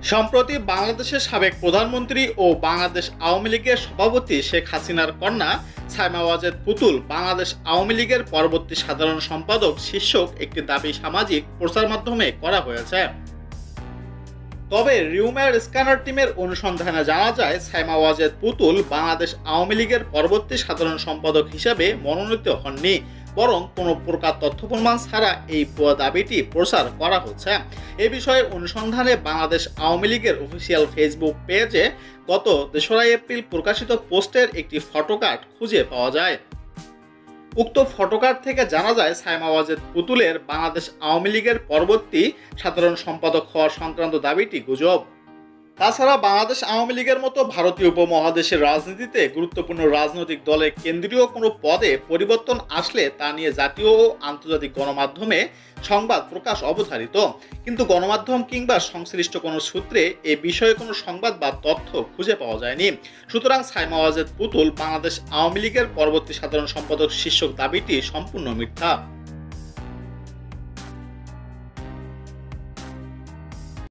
সম্প্রতি বাংলাদেশের সাবেক প্রধানমন্ত্রী ও বাংলাদেশ আওয়ামী লীগের সভাপতি শেখ হাসিনার কন্যা সায়মা ওয়াজেদ পুতুল বাংলাদেশ আওয়ামী লীগের পরবর্তী সাধারণ সম্পাদক শীর্ষক একটি দাবি সামাজিক প্রচার মাধ্যমে করা হয়েছে। তবে রিউমার স্ক্যানার টিমের অনুসন্ধানে জানা যায় সায়মা ওয়াজেদ পুতুল বাংলাদেশ আওয়ামী লীগের পরবর্তী সাধারণ সম্পাদক হিসেবে মনোনীত হননি, বরং কোনো প্রকার তথ্য প্রমাণ ছাড়া এই ভুয়া দাবিটি প্রচার করা হচ্ছে। এ বিষয়ে অনুসন্ধানে বাংলাদেশ আওয়ামী লীগের অফিসিয়াল ফেসবুক পেজে গত ৩রা এপ্রিল প্রকাশিত পোস্টের একটি ফটোকার্ড খুঁজে পাওয়া যায়। উক্ত ফটোকার্ড থেকে জানা যায় সায়মা ওয়াজেদ পুতুলের বাংলাদেশ আওয়ামী লীগের পরবর্তী সাধারণ সম্পাদক হওয়ার সংক্রান্ত দাবিটি গুজব। তাছাড়া বাংলাদেশ আওয়ামী লীগের মতো ভারতীয় উপমহাদেশের রাজনীতিতে গুরুত্বপূর্ণ রাজনৈতিক দলের কেন্দ্রীয় কোনো পদে পরিবর্তন আসলে তা নিয়ে জাতীয় ও আন্তর্জাতিক গণমাধ্যমে সংবাদ প্রকাশ অবধারিত, কিন্তু গণমাধ্যম কিংবা সংশ্লিষ্ট কোনো সূত্রে এ বিষয়ে কোনো সংবাদ বা তথ্য খুঁজে পাওয়া যায়নি। সুতরাং সায়মা ওয়াজেদ পুতুল বাংলাদেশ আওয়ামী লীগের পরবর্তী সাধারণ সম্পাদক শীর্ষক দাবিটি সম্পূর্ণ মিথ্যা।